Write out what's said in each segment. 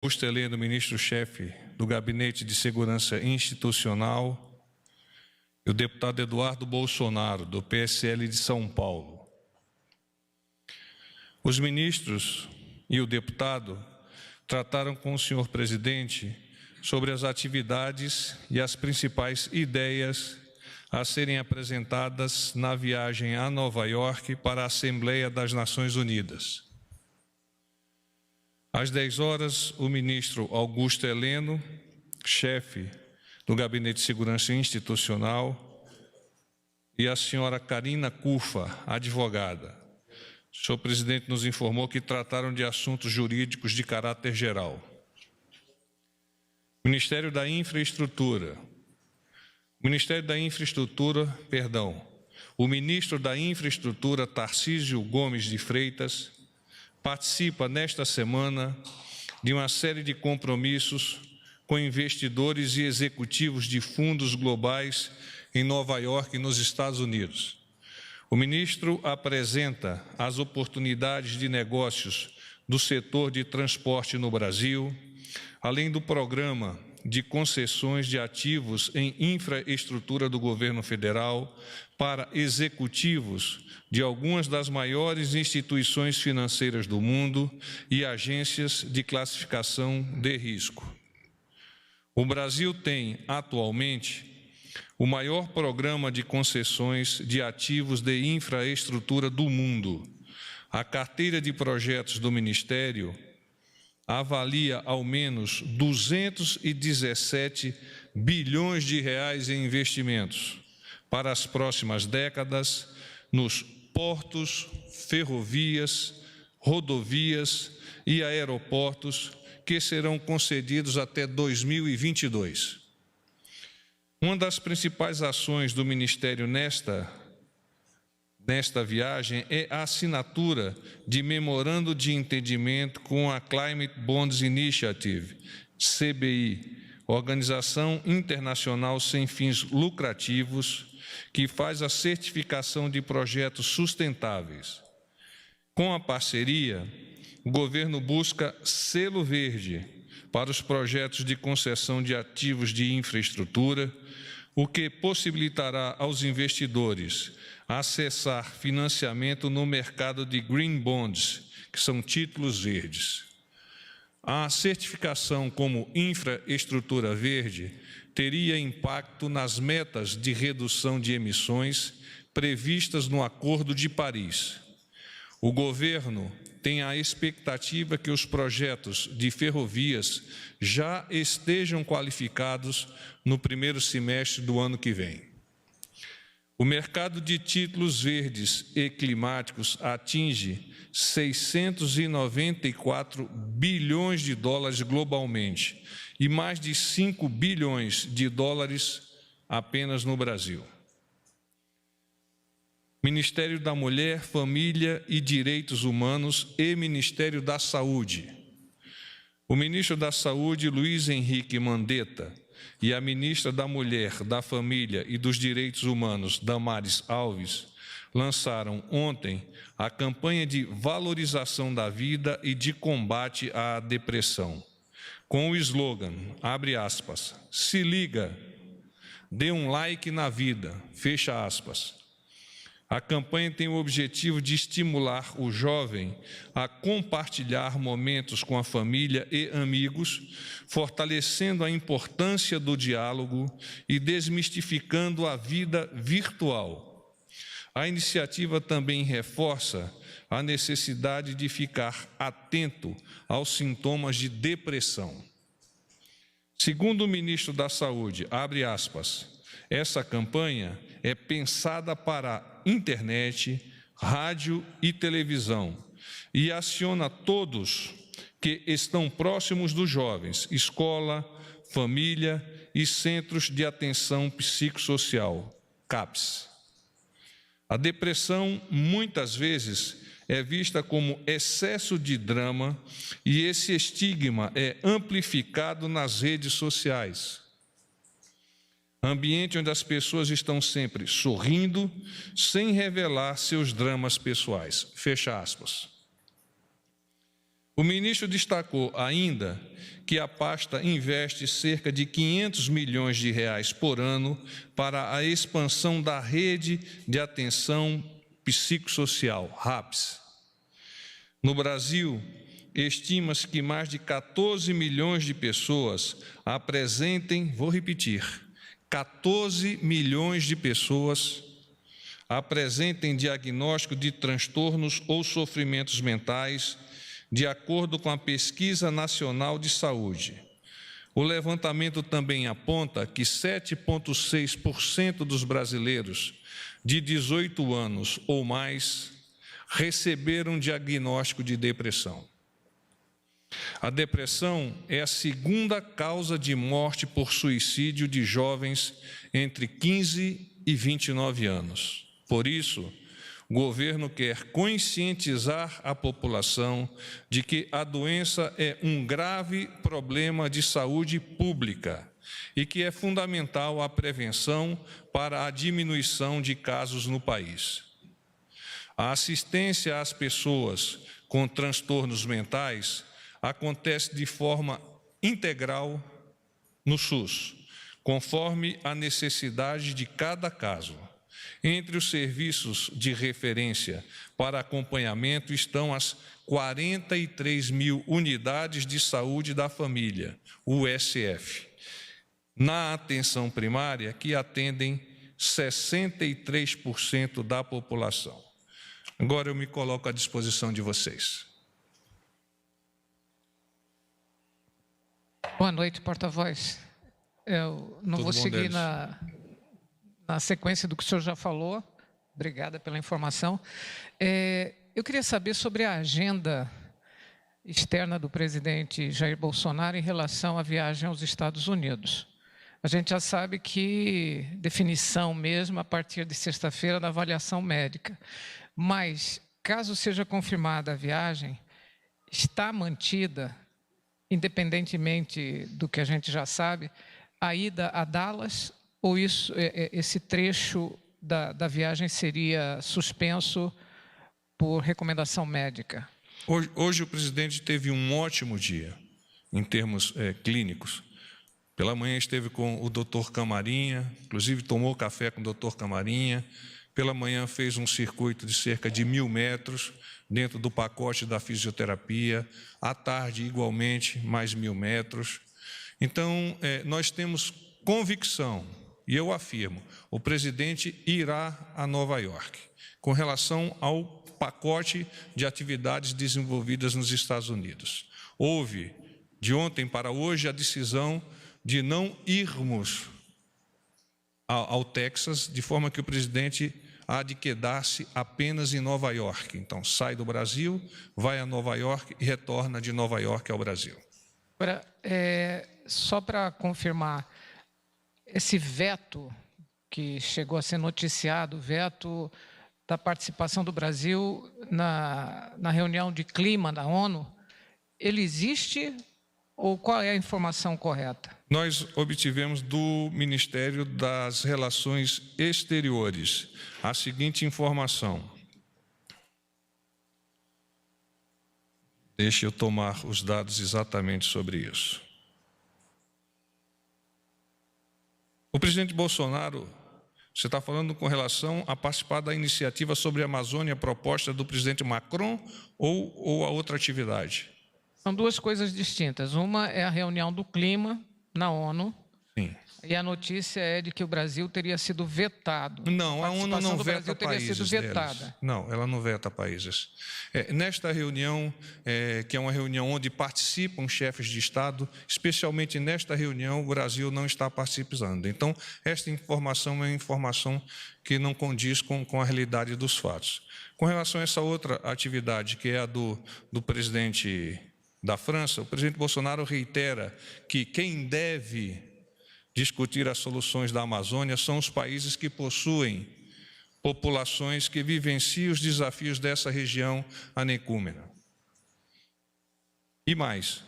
Augusto Heleno, ministro-chefe do Gabinete de Segurança Institucional, e o deputado Eduardo Bolsonaro, do PSL de São Paulo. Os ministros e o deputado trataram com o senhor presidente sobre as atividades e as principais ideias a serem apresentadas na viagem a Nova York para a Assembleia das Nações Unidas. Às 10 horas, o ministro Augusto Heleno, chefe do Gabinete de Segurança Institucional, e a senhora Karina Cufa, advogada. O senhor presidente nos informou que trataram de assuntos jurídicos de caráter geral. Ministério da Infraestrutura. O ministro da Infraestrutura, Tarcísio Gomes de Freitas, participa nesta semana de uma série de compromissos com investidores e executivos de fundos globais em Nova York, nos Estados Unidos. O ministro apresenta as oportunidades de negócios do setor de transporte no Brasil, além do programa de concessões de ativos em infraestrutura do governo federal para executivos de algumas das maiores instituições financeiras do mundo e agências de classificação de risco. O Brasil tem, atualmente, o maior programa de concessões de ativos de infraestrutura do mundo. A carteira de projetos do Ministério avalia ao menos 217 bilhões de reais em investimentos para as próximas décadas nos portos, ferrovias, rodovias e aeroportos que serão concedidos até 2022. Uma das principais ações do Ministério nesta viagem é a assinatura de memorando de entendimento com a Climate Bonds Initiative, CBI, organização internacional sem fins lucrativos, que faz a certificação de projetos sustentáveis. Com a parceria, o governo busca selo verde para os projetos de concessão de ativos de infraestrutura, o que possibilitará aos investidores acessar financiamento no mercado de Green Bonds, que são títulos verdes. A certificação como infraestrutura verde teria impacto nas metas de redução de emissões previstas no Acordo de Paris. O governo tem a expectativa que os projetos de ferrovias já estejam qualificados no primeiro semestre do ano que vem. O mercado de títulos verdes e climáticos atinge 694 bilhões de dólares globalmente e mais de 5 bilhões de dólares apenas no Brasil. Ministério da Mulher, Família e Direitos Humanos e Ministério da Saúde. O ministro da Saúde, Luiz Henrique Mandetta, e a ministra da Mulher, da Família e dos Direitos Humanos, Damares Alves, lançaram ontem a campanha de valorização da vida e de combate à depressão, com o slogan, abre aspas, se liga, dê um like na vida, fecha aspas. A campanha tem o objetivo de estimular o jovem a compartilhar momentos com a família e amigos, fortalecendo a importância do diálogo e desmistificando a vida virtual. A iniciativa também reforça a necessidade de ficar atento aos sintomas de depressão. Segundo o ministro da Saúde, abre aspas, essa campanha é pensada para internet, rádio e televisão e aciona todos que estão próximos dos jovens, escola, família e centros de atenção psicossocial, CAPS. A depressão, muitas vezes, é vista como excesso de drama e esse estigma é amplificado nas redes sociais. Ambiente onde as pessoas estão sempre sorrindo, sem revelar seus dramas pessoais. Fecha aspas. O ministro destacou ainda que a pasta investe cerca de 500 milhões de reais por ano para a expansão da rede de atenção psicossocial, RAPS. No Brasil, estima-se que mais de 14 milhões de pessoas apresentem, vou repetir, 14 milhões de pessoas apresentem diagnóstico de transtornos ou sofrimentos mentais, de acordo com a Pesquisa Nacional de Saúde. O levantamento também aponta que 7,6% dos brasileiros de 18 anos ou mais receberam diagnóstico de depressão. A depressão é a segunda causa de morte por suicídio de jovens entre 15 e 29 anos. Por isso, o governo quer conscientizar a população de que a doença é um grave problema de saúde pública e que é fundamental a prevenção para a diminuição de casos no país. A assistência às pessoas com transtornos mentais acontece de forma integral no SUS, conforme a necessidade de cada caso. Entre os serviços de referência para acompanhamento estão as 43 mil unidades de saúde da família, USF, na atenção primária, que atendem 63% da população. Agora eu me coloco à disposição de vocês. Boa noite, porta-voz. Eu não vou seguir na sequência do que o senhor já falou. Obrigada pela informação. Eu queria saber sobre a agenda externa do presidente Jair Bolsonaro em relação à viagem aos Estados Unidos. A gente já sabe que definição mesmo a partir de sexta-feira da avaliação médica. Mas, caso seja confirmada a viagem, está mantida, independentemente do que a gente já sabe, a ida a Dallas, ou esse trecho da viagem seria suspenso por recomendação médica? Hoje o presidente teve um ótimo dia, em termos clínicos. Pela manhã esteve com o doutor Camarinha, inclusive tomou café com o doutor Camarinha. Pela manhã fez um circuito de cerca de 1.000 metros dentro do pacote da fisioterapia. À tarde, igualmente, mais 1.000 metros. Então, nós temos convicção, e eu afirmo, o presidente irá a Nova York, com relação ao pacote de atividades desenvolvidas nos Estados Unidos. Houve, de ontem para hoje, a decisão de não irmos ao Texas, de forma que o presidente há de quedar-se apenas em Nova York. Então, sai do Brasil, vai a Nova York e retorna de Nova York ao Brasil. Agora, só para confirmar, esse veto que chegou a ser noticiado, o veto da participação do Brasil na reunião de clima da ONU, ele existe ou qual é a informação correta? Nós obtivemos do Ministério das Relações Exteriores a seguinte informação. Deixe eu tomar os dados exatamente sobre isso. O presidente Bolsonaro, você está falando com relação a participar da iniciativa sobre a Amazônia proposta do presidente Macron ou a outra atividade? São duas coisas distintas. Uma é a reunião do clima na ONU. Sim. E a notícia é de que o Brasil teria sido vetado. Não, a ONU não veta países sido vetada. Não, ela não veta países. Nesta reunião, que é uma reunião onde participam chefes de Estado, especialmente nesta reunião, o Brasil não está participando. Então, esta informação é uma informação que não condiz com a realidade dos fatos. Com relação a essa outra atividade, que é a do presidente da França, o presidente Bolsonaro reitera que quem deve discutir as soluções da Amazônia são os países que possuem populações que vivenciam os desafios dessa região anencúmena. E mais,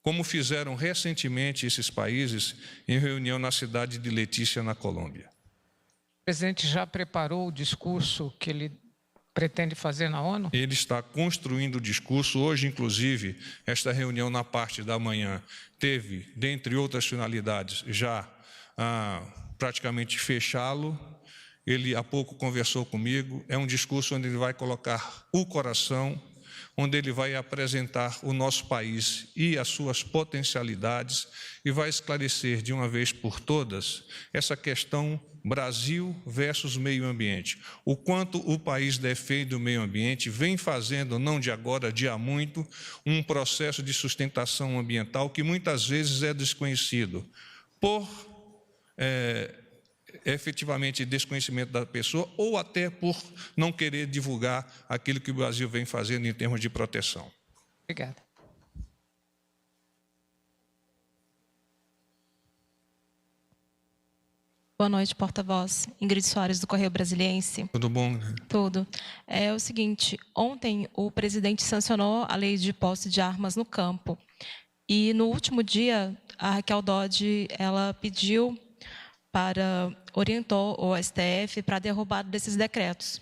como fizeram recentemente esses países em reunião na cidade de Letícia, na Colômbia. O presidente já preparou o discurso que ele pretende fazer na ONU? Ele está construindo o discurso. Hoje, inclusive, esta reunião na parte da manhã teve, dentre outras finalidades, já praticamente fechá-lo. Ele há pouco conversou comigo. É um discurso onde ele vai colocar o coração, onde ele vai apresentar o nosso país e as suas potencialidades e vai esclarecer de uma vez por todas essa questão Brasil versus meio ambiente. O quanto o país defende o meio ambiente, vem fazendo, não de agora, de há muito, um processo de sustentação ambiental que muitas vezes é desconhecido por efetivamente desconhecimento da pessoa ou até por não querer divulgar aquilo que o Brasil vem fazendo em termos de proteção. Obrigada. Boa noite, porta-voz. Ingrid Soares, do Correio Brasiliense. Tudo bom? Tudo. É o seguinte, ontem o presidente sancionou a lei de posse de armas no campo. E no último dia, a Raquel Dodge, ela orientou o STF para a derrubada desses decretos,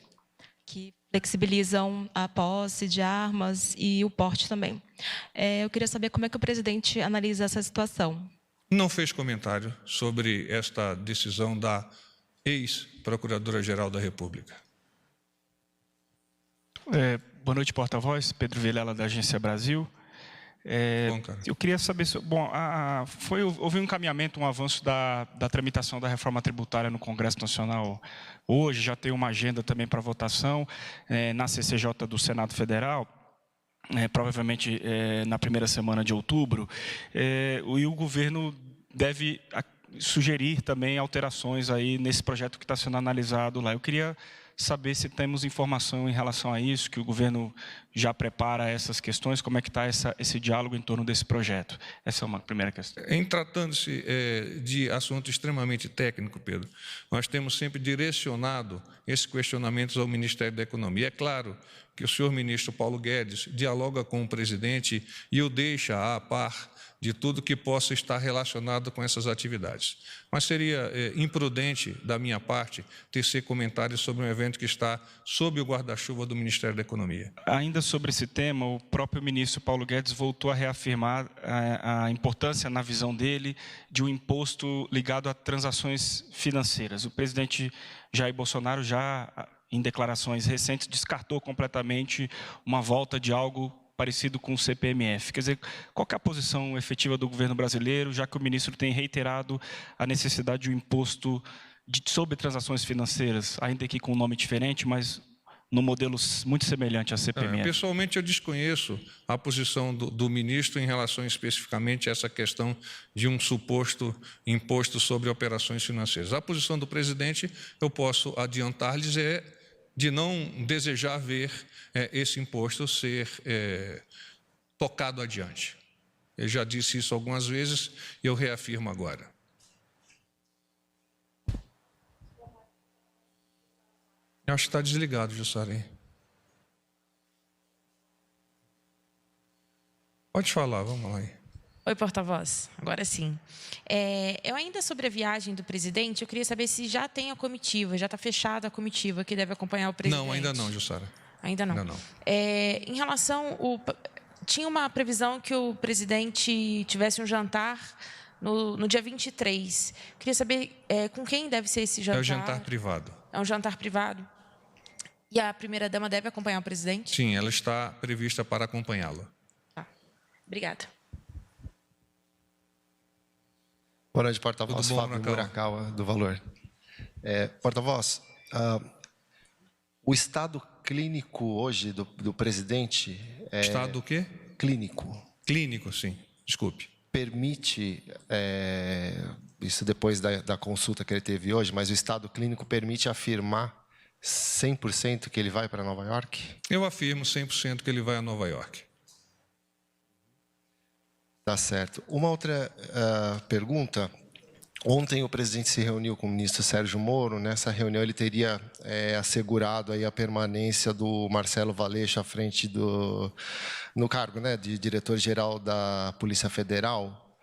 que flexibilizam a posse de armas e o porte também. Eu queria saber como é que o presidente analisa essa situação. Não fez comentário sobre esta decisão da ex-procuradora-geral da República. Boa noite, porta-voz. Pedro Vilela, da Agência Brasil. Bom, cara. Eu queria saber... houve um encaminhamento, um avanço da tramitação da reforma tributária no Congresso Nacional hoje, já tem uma agenda também para votação na CCJ do Senado Federal, provavelmente na primeira semana de outubro, e o governo deve sugerir também alterações aí nesse projeto que está sendo analisado lá. Eu queria saber se temos informação em relação a isso, que o governo já prepara essas questões, como é que está esse diálogo em torno desse projeto. Essa é uma primeira questão. Em tratando-se de assunto extremamente técnico, Pedro, nós temos sempre direcionado esses questionamentos ao Ministério da Economia. É claro que o senhor ministro Paulo Guedes dialoga com o presidente e o deixa a par de tudo que possa estar relacionado com essas atividades. Mas seria imprudente da minha parte tecer comentários sobre um evento que está sob o guarda-chuva do Ministério da Economia. Ainda sobre esse tema, o próprio ministro Paulo Guedes voltou a reafirmar a importância, na visão dele, de um imposto ligado a transações financeiras. O presidente Jair Bolsonaro já, em declarações recentes, descartou completamente uma volta de algo parecido com o CPMF. Quer dizer, qual que é a posição efetiva do governo brasileiro, já que o ministro tem reiterado a necessidade de um imposto sobre transações financeiras, ainda que com um nome diferente, mas no modelo muito semelhante à CPMF? Pessoalmente, eu desconheço a posição do ministro em relação especificamente a essa questão de um suposto imposto sobre operações financeiras. A posição do presidente, eu posso adiantar-lhes, de não desejar ver esse imposto ser tocado adiante. Eu já disse isso algumas vezes e eu reafirmo agora. Eu acho que está desligado, Jussarém. Pode falar, vamos lá. Oi, porta-voz. Agora sim. Eu ainda sobre a viagem do presidente, eu queria saber se já tem a comitiva, já está fechada a comitiva que deve acompanhar o presidente. Não, ainda não, Jussara. Ainda não. Ainda não. Em relação... Tinha uma previsão que o presidente tivesse um jantar no dia 23. Queria saber com quem deve ser esse jantar. É o jantar privado. É um jantar privado. E a primeira-dama deve acompanhar o presidente? Sim, ela está prevista para acompanhá-lo. Tá. Obrigada. Boa noite, porta-voz. Fábio Murakawa, do Valor. Porta-voz, o estado clínico hoje do presidente... Estado o quê? Clínico. Clínico, sim. Desculpe. Permite, isso depois da consulta que ele teve hoje, mas o estado clínico permite afirmar 100% que ele vai para Nova York? Eu afirmo 100% que ele vai a Nova York. Tá certo. Uma outra pergunta. Ontem o presidente se reuniu com o ministro Sérgio Moro. Nessa reunião ele teria assegurado aí a permanência do Marcelo Valeixo à frente no cargo, né, de diretor-geral da Polícia Federal.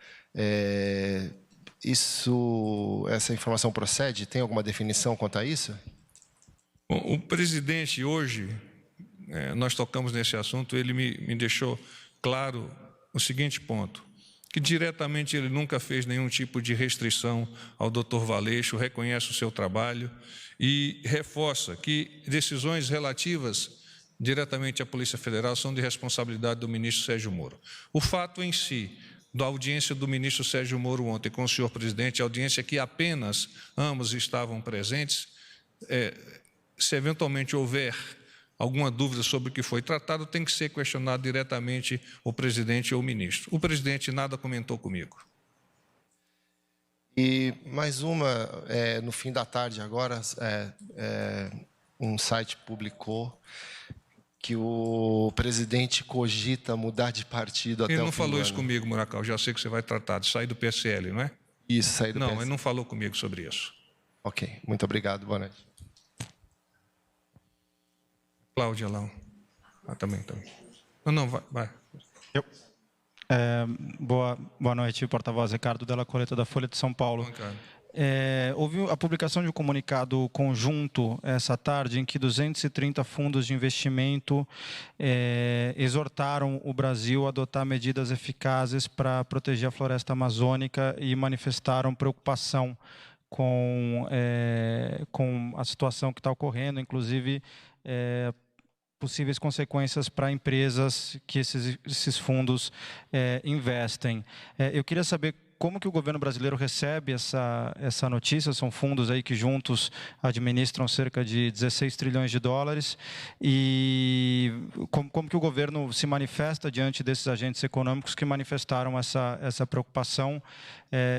Essa informação procede? Tem alguma definição quanto a isso? Bom, o presidente hoje, nós tocamos nesse assunto, ele me deixou claro o seguinte ponto, que diretamente ele nunca fez nenhum tipo de restrição ao Dr. Valeixo, reconhece o seu trabalho e reforça que decisões relativas diretamente à Polícia Federal são de responsabilidade do ministro Sérgio Moro. O fato em si, da audiência do ministro Sérgio Moro ontem com o senhor presidente, audiência que apenas ambos estavam presentes, se eventualmente houver alguma dúvida sobre o que foi tratado, tem que ser questionado diretamente o presidente ou o ministro. O presidente nada comentou comigo. E mais uma, no fim da tarde agora, um site publicou que o presidente cogita mudar de partido até o fim do ano. Ele não falou isso comigo, Muracal, já sei que você vai tratar de sair do PSL, não é? Isso, sair do PSL. Não, ele não falou comigo sobre isso. Ok, muito obrigado, boa noite. Cláudia lá. Também. Não, vai. Boa noite, porta-voz Ricardo Della Coleta, da Folha de São Paulo. Houve a publicação de um comunicado conjunto essa tarde em que 230 fundos de investimento exortaram o Brasil a adotar medidas eficazes para proteger a floresta amazônica e manifestaram preocupação com a situação que está ocorrendo, inclusive possíveis consequências para empresas que esses fundos investem. Eu queria saber como que o governo brasileiro recebe essa notícia. São fundos aí que juntos administram cerca de 16 trilhões de dólares. E como que o governo se manifesta diante desses agentes econômicos que manifestaram essa preocupação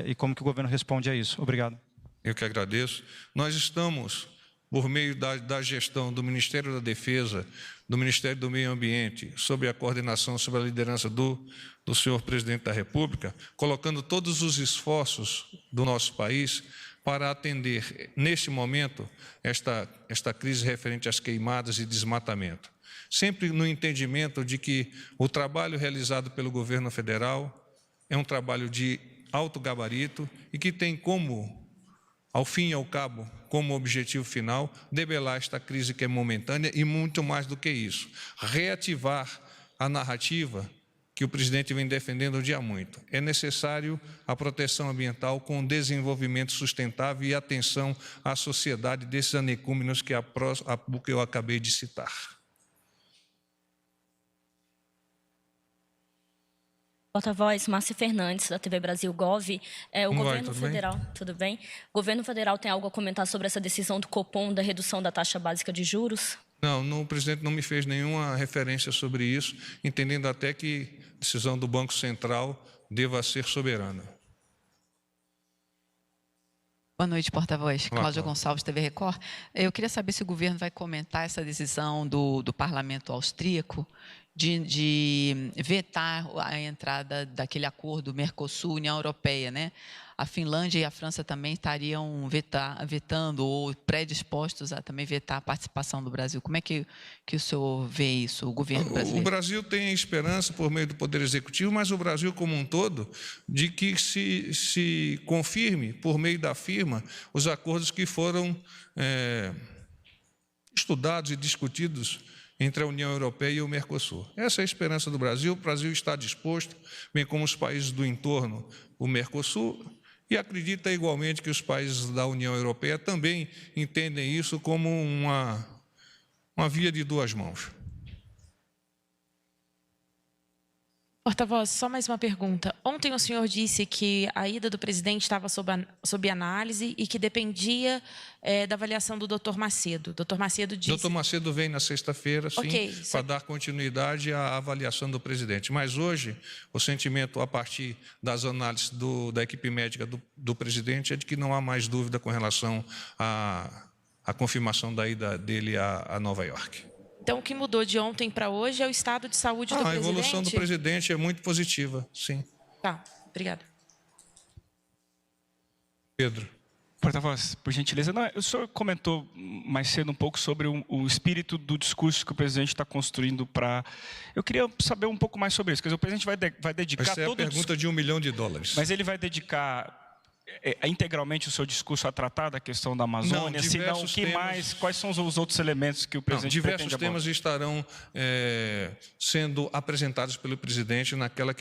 e como que o governo responde a isso? Obrigado. Eu que agradeço. Nós estamos, por meio da gestão do Ministério da Defesa, do Ministério do Meio Ambiente, sob a coordenação, sob a liderança do senhor presidente da República, colocando todos os esforços do nosso país para atender, neste momento, esta crise referente às queimadas e desmatamento. Sempre no entendimento de que o trabalho realizado pelo governo federal é um trabalho de alto gabarito e que tem como, ao fim e ao cabo, como objetivo final, debelar esta crise que é momentânea e muito mais do que isso, reativar a narrativa que o presidente vem defendendo há muito. É necessário a proteção ambiental com desenvolvimento sustentável e atenção à sociedade desses anecúmenos que eu acabei de citar. Porta-voz, Márcia Fernandes, da TV Brasil Gov. O governo federal, tudo bem? O governo federal tem algo a comentar sobre essa decisão do Copom da redução da taxa básica de juros? Não, o presidente não me fez nenhuma referência sobre isso, entendendo até que a decisão do Banco Central deva ser soberana. Boa noite, porta-voz. Cláudia Gonçalves, TV Record. Eu queria saber se o governo vai comentar essa decisão do parlamento austríaco de vetar a entrada daquele acordo Mercosul-União Europeia, né? A Finlândia e a França também estariam vetando ou predispostos a também vetar a participação do Brasil. Como é que o senhor vê isso, o governo brasileiro? O Brasil tem esperança, por meio do Poder Executivo, mas o Brasil como um todo, de que se confirme, por meio da firma, os acordos que foram estudados e discutidos entre a União Europeia e o Mercosul. Essa é a esperança do Brasil. O Brasil está disposto, bem como os países do entorno, o Mercosul, e acredita igualmente que os países da União Europeia também entendem isso como uma via de duas mãos. Porta-voz, só mais uma pergunta. Ontem o senhor disse que a ida do presidente estava sob análise e que dependia da avaliação do doutor Macedo. O doutor Macedo disse... Doutor Macedo vem na sexta-feira, sim, para dar continuidade à avaliação do presidente. Mas hoje, o sentimento, a partir das análises da equipe médica do presidente, é de que não há mais dúvida com relação à confirmação da ida dele a Nova York. Então, o que mudou de ontem para hoje é o estado de saúde do presidente? A evolução do presidente é muito positiva, sim. Tá, obrigada. Pedro. Porta-voz, por gentileza. Não, o senhor comentou mais cedo um pouco sobre o espírito do discurso que o presidente está construindo para... Eu queria saber um pouco mais sobre isso. Quer dizer, o presidente vai dedicar... Essa é a pergunta de $1 milhão. Mas ele vai dedicar integralmente o seu discurso a tratar da questão da Amazônia? Não, se não, quais são os outros elementos que o presidente pretende abordar? Diversos temas estarão sendo apresentados pelo presidente naquela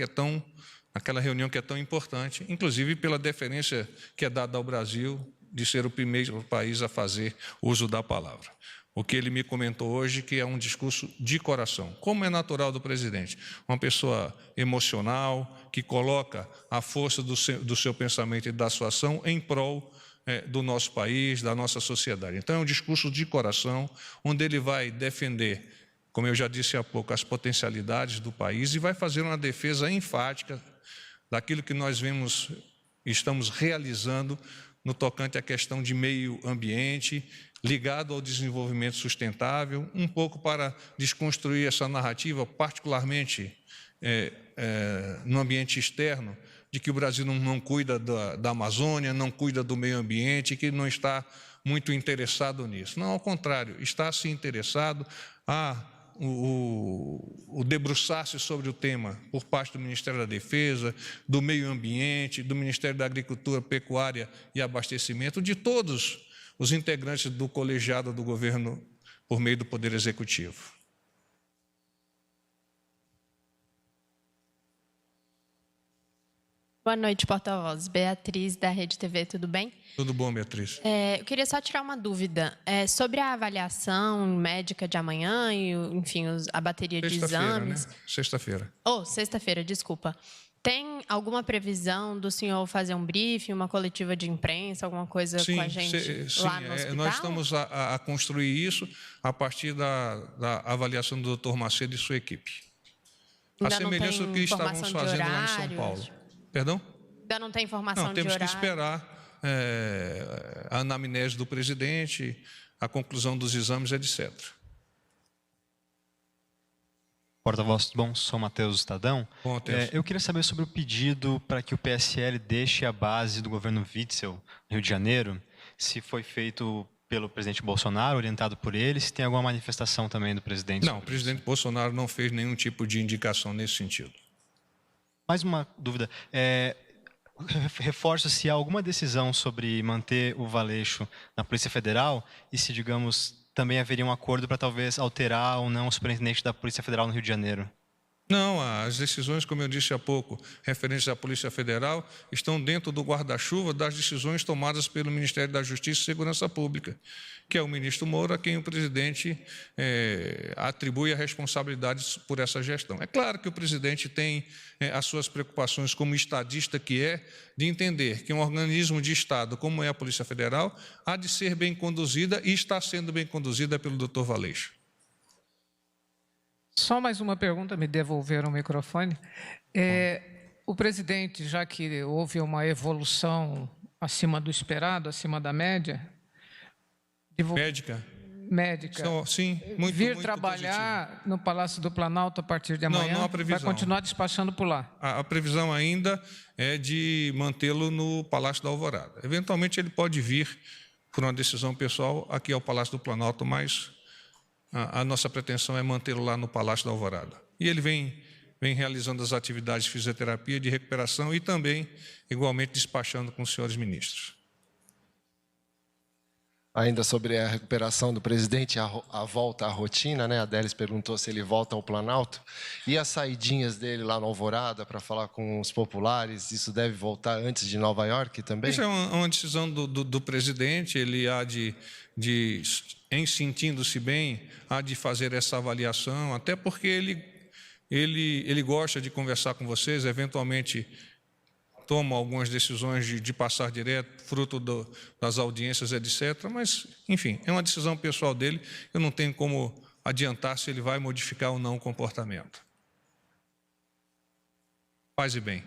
reunião que é tão importante, inclusive pela deferência que é dada ao Brasil de ser o primeiro país a fazer uso da palavra. O que ele me comentou hoje, que é um discurso de coração, como é natural do presidente. Uma pessoa emocional, que coloca a força do seu pensamento e da sua ação em prol do nosso país, da nossa sociedade. Então, é um discurso de coração, onde ele vai defender, como eu já disse há pouco, as potencialidades do país e vai fazer uma defesa enfática daquilo que nós estamos realizando no tocante à questão de meio ambiente, ligado ao desenvolvimento sustentável, um pouco para desconstruir essa narrativa, particularmente no ambiente externo, de que o Brasil não cuida da Amazônia, não cuida do meio ambiente, que não está muito interessado nisso. Não, ao contrário, está se interessado o debruçar-se sobre o tema por parte do Ministério da Defesa, do Meio Ambiente, do Ministério da Agricultura, Pecuária e Abastecimento, de todos os integrantes do colegiado do governo por meio do Poder Executivo. Boa noite, porta-voz. Beatriz, da Rede TV, tudo bem? Tudo bom, Beatriz. Eu queria só tirar uma dúvida. Sobre a avaliação médica de amanhã e, enfim, a bateria de exames... Né? Sexta-feira. Sexta-feira, desculpa. Tem alguma previsão do senhor fazer um briefing, uma coletiva de imprensa, alguma coisa com a gente lá no hospital? Nós estamos a construir isso a partir da avaliação do Dr. Macedo e sua equipe. Ainda a semelhança do que estávamos fazendo lá em São Paulo. Perdão? Ainda não tem informação de horário? Temos que esperar a anamnese do presidente, a conclusão dos exames, etc. Porta-voz, tudo bom? Sou Matheus Estadão. Bom, Matheus. Eu queria saber sobre o pedido para que o PSL deixe a base do governo Witzel, no Rio de Janeiro, se foi feito pelo presidente Bolsonaro, orientado por ele, se tem alguma manifestação também do presidente. Não, o presidente Bolsonaro não fez nenhum tipo de indicação nesse sentido. Mais uma dúvida. Reforço se há alguma decisão sobre manter o Valeixo na Polícia Federal e se, digamos, também haveria um acordo para talvez alterar ou não o superintendente da Polícia Federal no Rio de Janeiro. Não, as decisões, como eu disse há pouco, referentes à Polícia Federal, estão dentro do guarda-chuva das decisões tomadas pelo Ministério da Justiça e Segurança Pública, que é o ministro Moura, a quem o presidente atribui a responsabilidade por essa gestão. É claro que o presidente tem as suas preocupações como estadista que é, de entender que um organismo de Estado, como é a Polícia Federal, há de ser bem conduzida e está sendo bem conduzida pelo Dr. Valeixo. Só mais uma pergunta, me devolveram o microfone. O presidente, já que houve uma evolução acima do esperado, acima da média... Médica. Sim, muito vir trabalhar positivo no Palácio do Planalto a partir de amanhã? Não há previsão. Vai continuar despachando por lá? A previsão ainda é de mantê-lo no Palácio da Alvorada. Eventualmente ele pode vir, por uma decisão pessoal, aqui ao Palácio do Planalto, mas a nossa pretensão é mantê-lo lá no Palácio da Alvorada. E ele vem realizando as atividades de fisioterapia, de recuperação e também, igualmente, despachando com os senhores ministros. Ainda sobre a recuperação do presidente, a volta à rotina, né? A Délis perguntou se ele volta ao Planalto. E as saidinhas dele lá no Alvorada para falar com os populares, isso deve voltar antes de Nova York também? Isso é uma decisão do presidente, ele há em sentindo-se bem, há de fazer essa avaliação, até porque ele gosta de conversar com vocês, eventualmente toma algumas decisões de passar direto, fruto das audiências, etc. Mas, enfim, é uma decisão pessoal dele, eu não tenho como adiantar se ele vai modificar ou não o comportamento. Paz e bem.